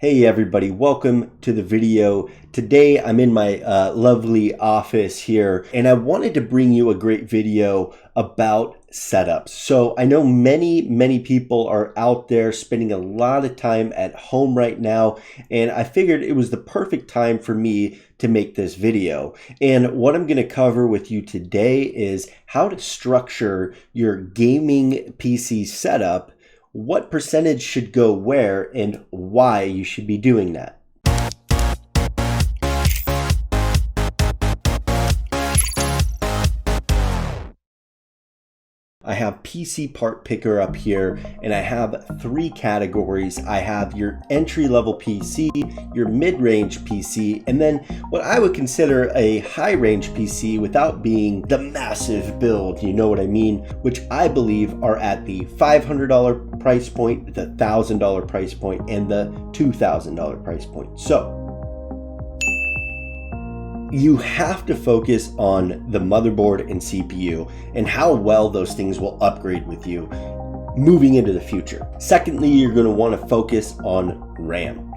Hey everybody, welcome to the video. Today I'm in my lovely office here and I wanted to bring you a great video about setups. So I know many people are out there spending a lot of time at home right now, and I figured it was the perfect time for me to make this video. And what I'm going to cover with you today is how to structure your gaming PC setup, what percentage should go where, and why you should be doing that. I have PC part picker up here, and I have three categories. I have your entry-level PC, your mid-range PC, and then what I would consider a high-range PC without being the massive build, you know what I mean, which I believe are at the $500 price point, the $1,000 price point, and the $2,000 price point. So you have to focus on the motherboard and CPU and how well those things will upgrade with you moving into the future. Secondly, you're going to want to focus on RAM.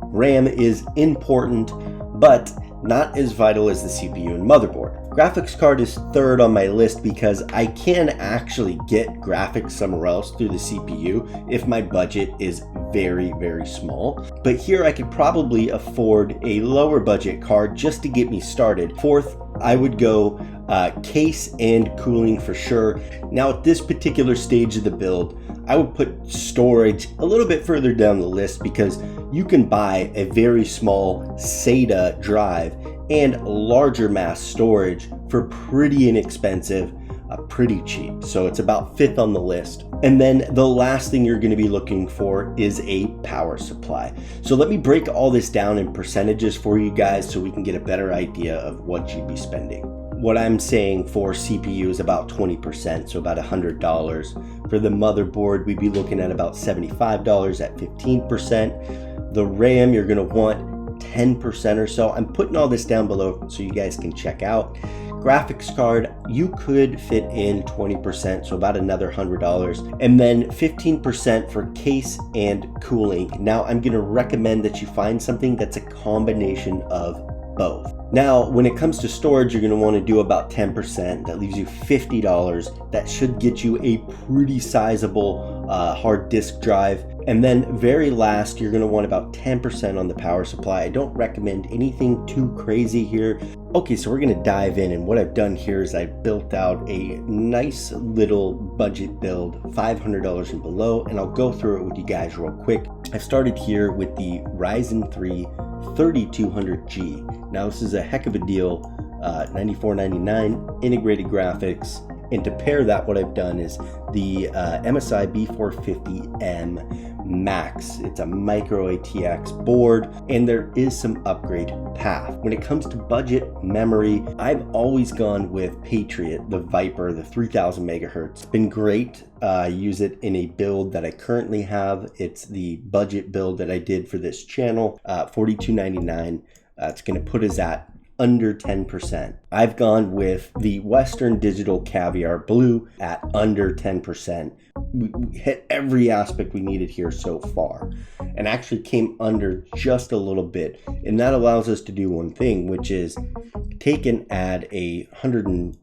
RAM is important, but not as vital as the CPU and motherboard. Graphics card is third on my list because I can actually get graphics somewhere else through the CPU if my budget is very small. But here I could probably afford a lower budget card just to get me started. Fourth, I would go case and cooling for sure. Now at this particular stage of the build, I would put storage a little bit further down the list because you can buy a very small SATA drive and larger mass storage for pretty inexpensive, pretty cheap. So it's about fifth on the list. And then the last thing you're going to be looking for is a power supply. So let me break all this down in percentages for you guys so we can get a better idea of what you'd be spending. What I'm saying for CPU is about 20%, so about $100. For the motherboard, we'd be looking at about $75 at 15%. The RAM, you're going to want 10% or so. I'm putting all this down below so you guys can check out. Graphics card, you could fit in 20%, so about another $100, and then 15% for case and cooling. Now I'm going to recommend that you find something that's a combination of both. Now when it comes to storage, you're going to want to do about 10%. That leaves you $50. That should get you a pretty sizable hard disk drive. And then very last, you're going to want about 10% on the power supply. I don't recommend anything too crazy here. Okay, so we're going to dive in, and what I've done here is I've built out a nice little budget build, $500 and below, and I'll go through it with you guys real quick. I've started here with the Ryzen 3 3200G. Now this is a heck of a deal, $94.99, integrated graphics. And to pair that, what I've done is the MSI B450M Max. It's a micro ATX board, and there is some upgrade path. When it comes to budget memory, I've always gone with Patriot, the Viper, the 3000 megahertz. It's been great. I use it in a build that I currently have. It's the budget build that I did for this channel, $42.99. It's going to put us at under 10%. I've gone with the Western Digital Caviar Blue at under 10%. We hit every aspect we needed here so far, and actually came under just a little bit. And that allows us to do one thing, which is take and add a $130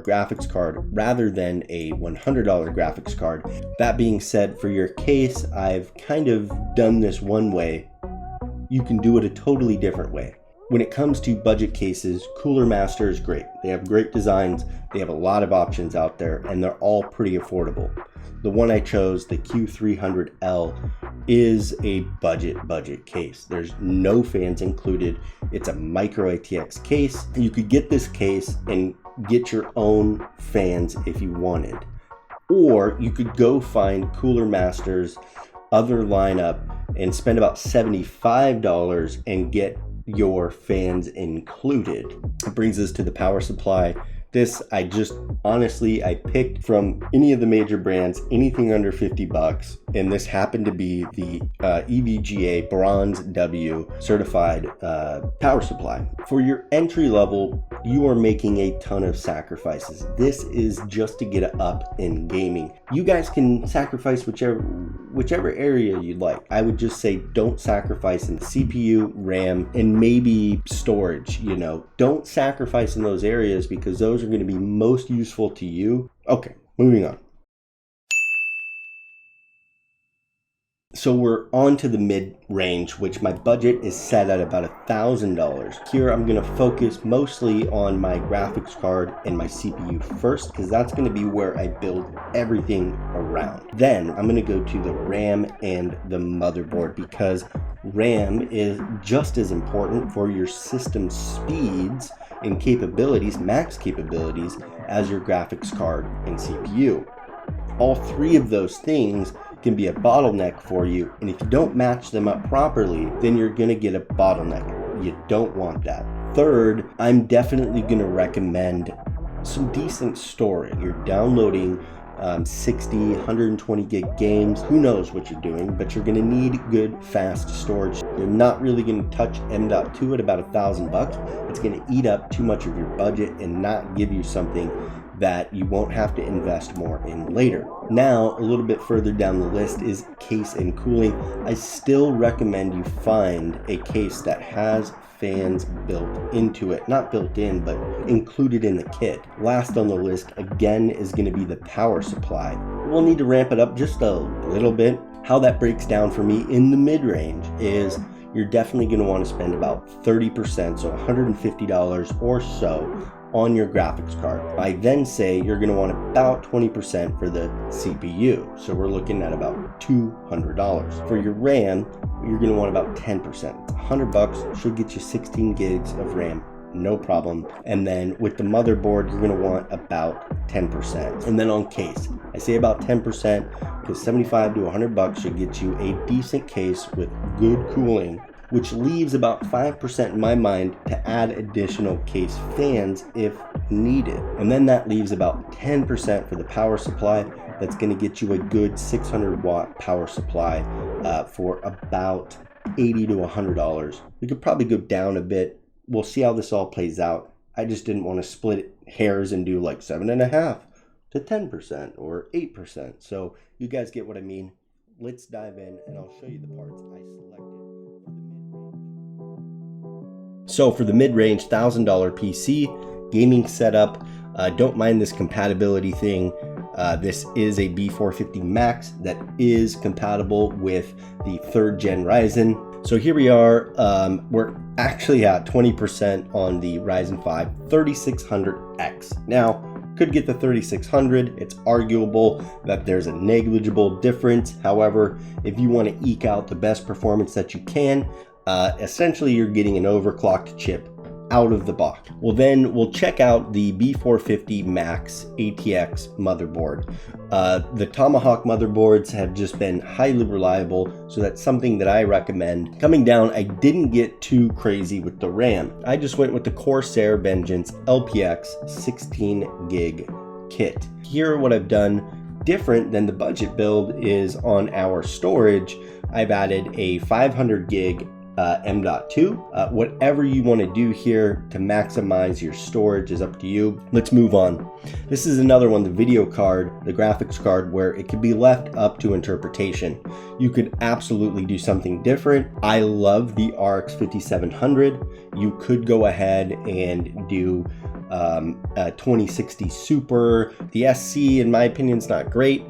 graphics card rather than a $100 graphics card. That being said, for your case, I've kind of done this one way. You can do it a totally different way. When it comes to budget cases, Cooler Master is great. They have great designs, they have a lot of options out there, and they're all pretty affordable. The one I chose, the Q300L, is a budget case. There's no fans included. It's a micro ATX case. You could get this case and get your own fans if you wanted. Or you could go find Cooler Master's other lineup and spend about $75 and get your fans included. It brings us to the power supply. This, honestly, I picked from any of the major brands, anything under 50 bucks. And this happened to be the EVGA Bronze W certified power supply. For your entry level, you are making a ton of sacrifices. This is just to get it up in gaming. You guys can sacrifice whichever area you'd like. I would just say don't sacrifice in CPU, RAM, and maybe storage. Don't sacrifice in those areas because those are going to be most useful to you. Okay, moving on. So we're on to the mid-range, which my budget is set at about $1,000. Here I'm going to focus mostly on my graphics card and my CPU first, because that's going to be where I build everything around. Then I'm going to go to the RAM and the motherboard, because RAM is just as important for your system speeds and capabilities, max capabilities, as your graphics card and CPU. All three of those things can be a bottleneck for you, and if you don't match them up properly, then you're going to get a bottleneck. You don't want that. Third, I'm definitely going to recommend some decent storage. You're downloading 60, 120 gig games. Who knows what you're doing, but you're going to need good, fast storage. You're not really going to touch M.2 at about $1,000. It's going to eat up too much of your budget and not give you something that you won't have to invest more in later. Now, a little bit further down the list is case and cooling. I still recommend you find a case that has fans built into it. Not built in, but included in the kit. Last on the list, again, is going to be the power supply. We'll need to ramp it up just a little bit. How that breaks down for me in the mid-range is you're definitely going to want to spend about 30%, so $150 or so on your graphics card. I then say you're going to want about 20% for the CPU. So we're looking at about $200. For your RAM, you're going to want about 10%. $100 should get you 16 gigs of RAM, no problem. And then with the motherboard, you're going to want about 10%. And then on case, I say about 10% because 75 to $100 should get you a decent case with good cooling, which leaves about 5% in my mind to add additional case fans if needed. And then that leaves about 10% for the power supply. That's going to get you a good 600 watt power supply for about $80 to $100. We could probably go down a bit. We'll see how this all plays out. I just didn't want to split hairs and do like 7.5% to 10% or 8%. So you guys get what I mean. Let's dive in and I'll show you the parts I selected. So for the mid-range $1,000 PC gaming setup, don't mind this compatibility thing. This is a B450 Max that is compatible with the 3rd gen Ryzen. So here we are, we're actually at 20% on the Ryzen 5 3600X. Now, could get the 3600. It's arguable that there's a negligible difference. However, if you want to eke out the best performance that you can, essentially you're getting an overclocked chip out of the box. Well, then we'll check out the B450 Max ATX motherboard. The Tomahawk motherboards have just been highly reliable, so that's something that I recommend. Coming down, I didn't get too crazy with the RAM. I just went with the Corsair Vengeance LPX 16 gig kit. Here, what I've done different than the budget build is on our storage, I've added a 500 gig M.2. Whatever you want to do here to maximize your storage is up to you. Let's move on. This is another one, the video card, the graphics card, where it could be left up to interpretation. You could absolutely do something different. I love the RX 5700. You could go ahead and do a 2060 Super. The SC, in my opinion, is not great.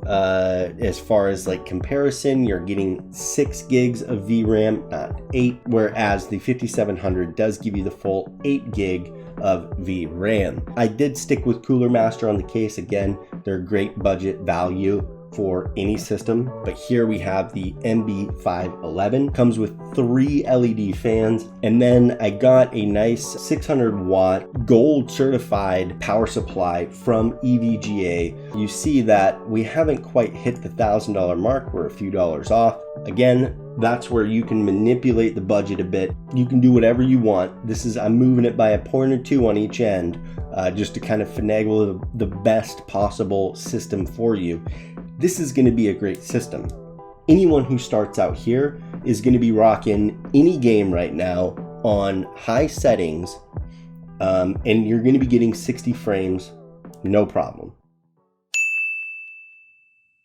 As far as like comparison, you're getting 6 gigs of VRAM, not 8, whereas the 5700 does give you the full 8 gig of VRAM. I did stick with Cooler Master on the case. Again, they're great budget value for any system, but here we have the MB511. Comes with 3 LED fans, and then I got a nice 600 watt gold certified power supply from EVGA. You see that we haven't quite hit the $1,000 mark. We're a few dollars off. Again, That's where you can manipulate the budget a bit. You can do whatever you want. I'm moving it by a point or two on each end, just to kind of finagle the best possible system for you. This is going to be a great system. Anyone who starts out here is going to be rocking any game right now on high settings, and you're going to be getting 60 frames, no problem.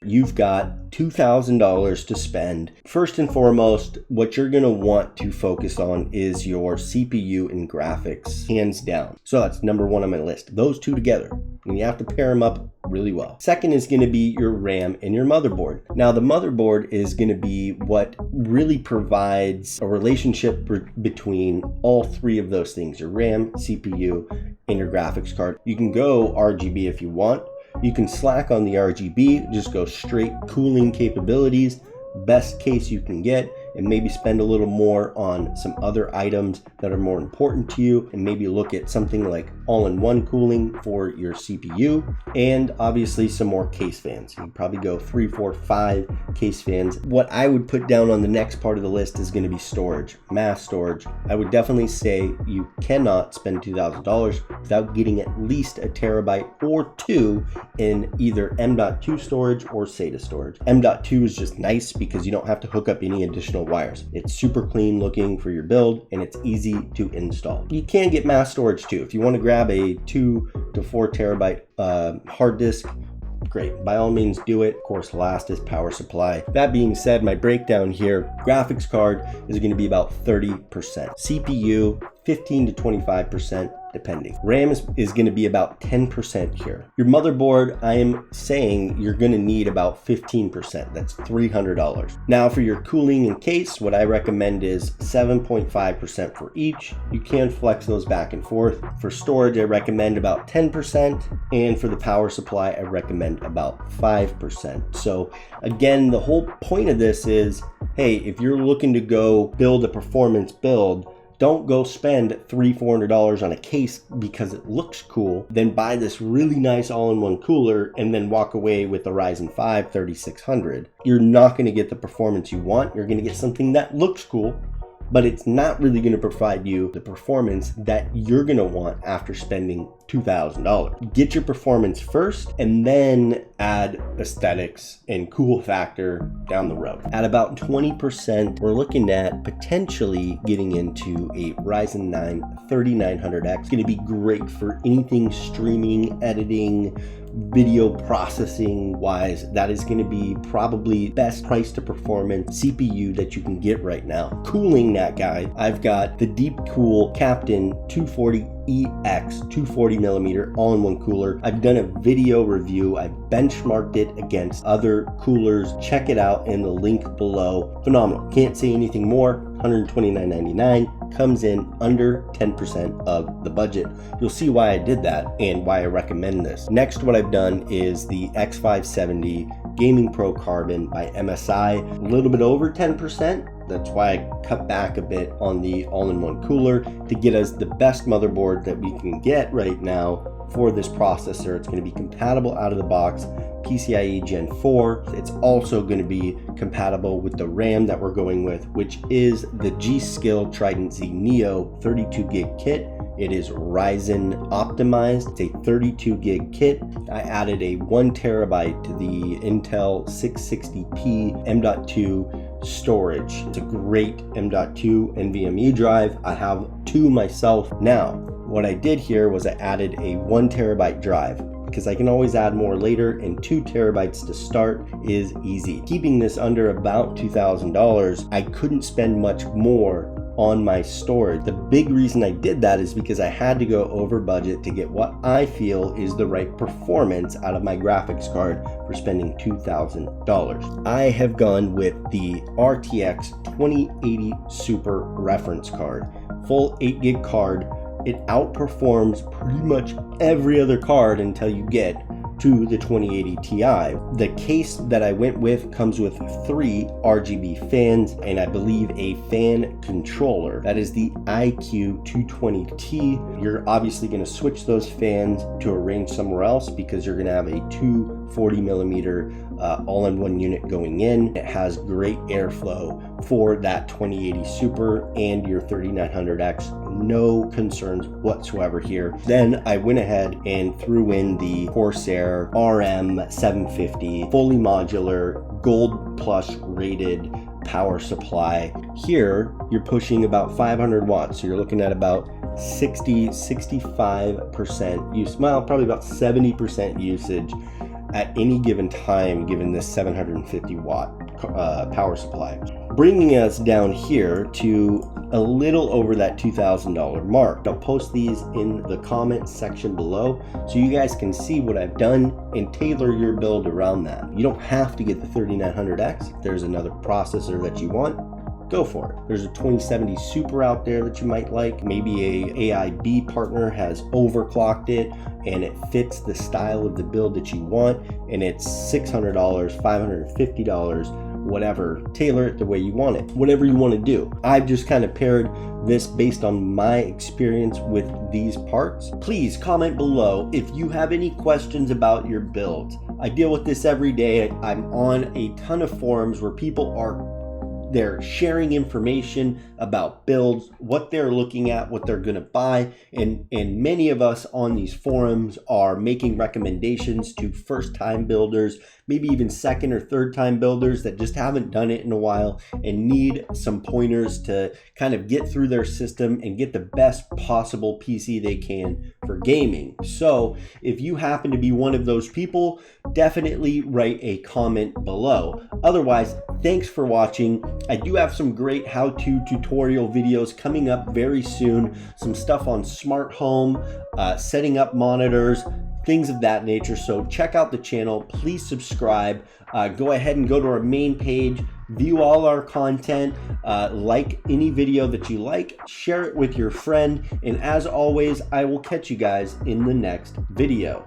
You've got $2,000 to spend. First and foremost, what you're going to want to focus on is your CPU and graphics, hands down. So that's number one on my list. Those two together, and you have to pair them up really well. Second is going to be your RAM and your motherboard. Now, the motherboard is going to be what really provides a relationship between all three of those things: your RAM, CPU, and your graphics card. You can go RGB if you want. You can slack on the RGB, just go straight cooling capabilities, best case you can get, and maybe spend a little more on some other items that are more important to you, and maybe look at something like all-in-one cooling for your CPU, and obviously some more case fans. You'd probably go 3, 4, 5 case fans. What I would put down on the next part of the list is going to be storage, mass storage. I would definitely say you cannot spend $2,000 without getting at least a terabyte or two in either M.2 storage or SATA storage. M.2 is just nice because you don't have to hook up any additional wires. It's super clean looking for your build, and it's easy to install. You can get mass storage too. If you want to grab a 2 to 4 terabyte hard disk, great, by all means do it. Of course, last is power supply. That being said, my breakdown here: graphics card is going to be about 30%, CPU 15 to 25%, depending. RAM is going to be about 10% here. Your motherboard, I am saying you're going to need about 15%. That's $300. Now for your cooling and case, what I recommend is 7.5% for each. You can flex those back and forth. For storage, I recommend about 10%. And for the power supply, I recommend about 5%. So again, the whole point of this is, hey, if you're looking to go build a performance build, don't go spend $300-400 on a case because it looks cool, then buy this really nice all-in-one cooler and then walk away with a Ryzen 5 3600. You're not going to get the performance you want. You're going to get something that looks cool, but it's not really going to provide you the performance that you're going to want after spending $2,000. Get your performance first and then add aesthetics and cool factor down the road. At about 20%, we're looking at potentially getting into a Ryzen 9 3900X. It's going to be great for anything streaming, editing, video processing wise. That is going to be probably best price to performance CPU that you can get right now. Cooling that guy, I've got the Deepcool Captain 240EX 240 millimeter all-in-one cooler. I've done a video review. I've benchmarked it against other coolers. Check it out in the link below. Phenomenal. Can't say anything more. $129.99. Comes in under 10% of the budget. You'll see why I did that and why I recommend this. Next, what I've done is the X570 Gaming Pro Carbon by MSI, a little bit over 10%. That's why I cut back a bit on the all-in-one cooler to get us the best motherboard that we can get right now for this processor. It's going to be compatible out of the box, PCIe Gen 4. It's also going to be compatible with the RAM that we're going with, which is the G-Skill Trident Z Neo 32 gig kit. It is Ryzen optimized. It's a 32 gig kit. I added a 1 terabyte to the Intel 660p M.2 storage. It's a great M.2 NVMe drive. I have 2 myself now. What I did here was I added a 1 terabyte drive because I can always add more later, and 2 terabytes to start is easy. Keeping this under about $2,000, I couldn't spend much more on my storage. The big reason I did that is because I had to go over budget to get what I feel is the right performance out of my graphics card for spending $2,000. I have gone with the RTX 2080 Super reference card, full 8 gig card. It outperforms pretty much every other card until you get to the 2080 Ti. The case that I went with comes with 3 RGB fans and I believe a fan controller. That is the IQ220T. You're obviously going to switch those fans to arrange somewhere else because you're going to have a 240 millimeter all-in-one unit going in. It has great airflow for that 2080 Super and your 3900X. No concerns whatsoever here. Then I went ahead and threw in the Corsair RM750 fully modular Gold Plus rated power supply. Here you're pushing about 500 watts, so you're looking at about 65% use, well, probably about 70% usage at any given time, given this 750 watt power supply, bringing us down here to a little over that $2,000 mark. I'll post these in the comment section below so you guys can see what I've done and tailor your build around that. You don't have to get the 3900X. If there's another processor that you want, go for it. There's a 2070 Super out there that you might like. Maybe a AIB partner has overclocked it and it fits the style of the build that you want, and it's $600, $550, whatever. Tailor it the way you want it, whatever you want to do. I've just kind of paired this based on my experience with these parts. Please comment below if you have any questions about your builds. I deal with this every day. I'm on a ton of forums where people they're sharing information about builds, what they're looking at, what they're going to buy, and many of us on these forums are making recommendations to first-time builders, maybe even second or third-time builders that just haven't done it in a while and need some pointers to kind of get through their system and get the best possible PC they can for gaming. So if you happen to be one of those people, definitely write a comment below. Otherwise, thanks for watching. I do have some great how-to tutorial videos coming up very soon. Some stuff on smart home, setting up monitors, things of that nature. So check out the channel. Please subscribe. Go ahead and go to our main page. View all our content. Like any video that you like. Share it with your friend. And as always, I will catch you guys in the next video.